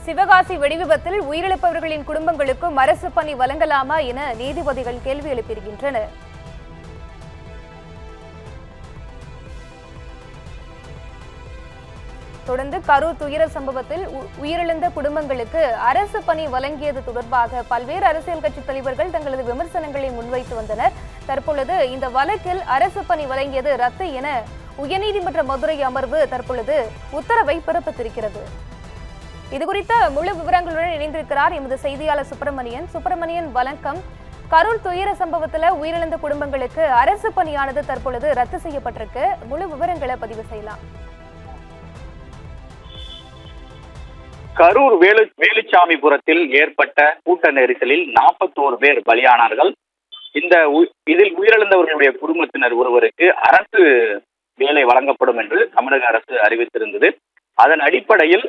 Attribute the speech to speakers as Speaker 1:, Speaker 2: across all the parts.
Speaker 1: சிவகாசி வெடிவிபத்தில் உயிரிழப்பவர்களின் குடும்பங்களுக்கும் அரசு பணி வழங்கலாமா என நீதிபதிகள் கேள்வி எழுப்பியிருக்கின்றனர். தொடர்ந்து கரூர் துயர சம்பவத்தில் உயிரிழந்த குடும்பங்களுக்கு அரசு பணி வழங்கியது தொடர்பாக பல்வேறு அரசியல் கட்சி தலைவர்கள் தங்களது விமர்சனங்களை முன்வைத்து வந்தனர். தற்பொழுது இந்த வழக்கில் அரசு பணி வழங்கியது ரத்து என உயர்நீதிமன்ற மதுரை அமர்வு தற்பொழுது உத்தரவை பிறப்பித்திருக்கிறது. இதுகுறித்த முழு விவரங்களுடன் இணைந்திருக்கிறார் எமது செய்தியாளர் சுப்பிரமணியன். வணக்கம். கரூர் துயர சம்பவத்தில் உயிரிழந்த குடும்பங்களுக்கு அரசு பணியானது தற்பொழுது ரத்து செய்யப்பட்டிருக்கு. முழு விவரங்களை பதிவு செய்யலாம்.
Speaker 2: கரூர் வேலுச்சாமிபுரத்தில் ஏற்பட்ட கூட்ட நெரிசலில் 41 பேர் பலியானார்கள். இதில் உயிரிழந்தவர்களுடைய குடும்பத்தினர் ஒருவருக்கு அரசு வேலை வழங்கப்படும் என்று தமிழக அரசு அறிவித்திருந்தது. அதன் அடிப்படையில்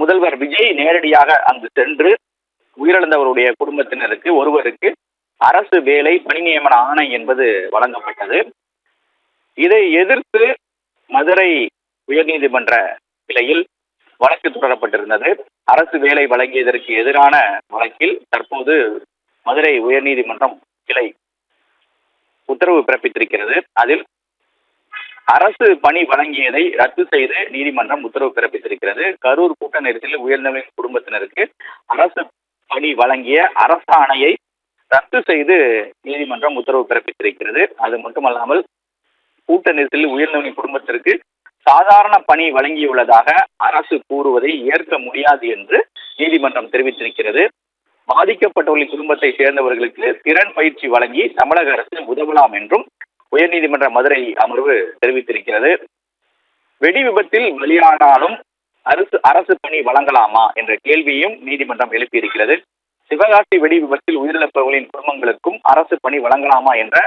Speaker 2: முதல்வர் விஜய் நேரடியாக அங்கு சென்று உயிரிழந்தவருடைய குடும்பத்தினருக்கு ஒருவருக்கு அரசு வேலை பணி நியமன ஆணை என்பது வழங்கப்பட்டது. இதை எதிர்த்து மதுரை உயர்நீதிமன்ற கிளையில் வழக்கு தொடரப்பட்டிருந்தது. அரசு வேலை வழங்கியதற்கு எதிரான வழக்கில் தற்போது மதுரை உயர்நீதிமன்றம் கிளை உத்தரவு பிறப்பித்திருக்கிறது. அதில் அரசு பணி வழங்கியதை ரத்து செய்து நீதிமன்றம் உத்தரவு பிறப்பித்திருக்கிறது. கரூர் கூட்ட நெரிசலில் உயிரிழந்தவர்களின் குடும்பத்தினருக்கு அரசு பணி வழங்கிய அரசாணையை ரத்து செய்து நீதிமன்றம் உத்தரவு பிறப்பித்திருக்கிறது. அது மட்டுமல்லாமல் கூட்ட நெரிசலில் உயிரிழந்தவர்களின் குடும்பத்திற்கு சாதாரண பணி வழங்கியுள்ளதாக அரசு கூறுவதை ஏற்க முடியாது என்று நீதிமன்றம் தெரிவித்திருக்கிறது. பாதிக்கப்பட்டவர்களின் குடும்பத்தை சேர்ந்தவர்களுக்கு திறன் பயிற்சி வழங்கி தமிழக அரசு உதவலாம் என்றும் உயர்நீதிமன்ற மதுரை அமர்வு தெரிவித்திருக்கிறது. வெடி விபத்தில் பலியானாலும் அரசு பணி வழங்கலாமா என்ற கேள்வியும் நீதிமன்றம் எழுப்பியிருக்கிறது. சிவகாசி வெடி விபத்தில் உயிரிழப்பவர்களின் குடும்பங்களுக்கும் அரசு பணி வழங்கலாமா என்ற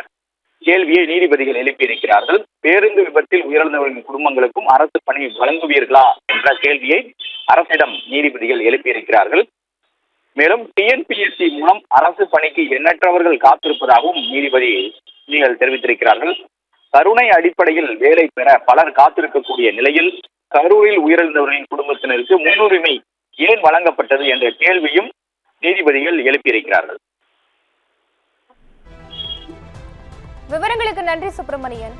Speaker 2: கேள்வியை நீதிபதிகள் எழுப்பியிருக்கிறார்கள். பேருந்து விபத்தில் உயிரிழந்தவர்களின் குடும்பங்களுக்கும் அரசு பணி வழங்குவீர்களா என்ற கேள்வியை அரசிடம் நீதிபதிகள் எழுப்பியிருக்கிறார்கள். மேலும் டிஎன்பிஎஸ்சி மூலம் அரசு பணிக்கு எண்ணற்றவர்கள் காத்திருப்பதாகவும் நீதிபதிகள் தெரிவித்திருக்கிறார்கள். கருணை அடிப்படையில் வேலை பெற பலர் காத்திருக்கக்கூடிய நிலையில் கரூரில் உயிரிழந்தவர்களின் குடும்பத்தினருக்கு முன்னுரிமை ஏன் வழங்கப்பட்டது என்ற கேள்வியும் நீதிபதிகள் எழுப்பியிருக்கிறார்கள்.
Speaker 1: விவரங்களுக்கு நன்றி சுப்பிரமணியன்.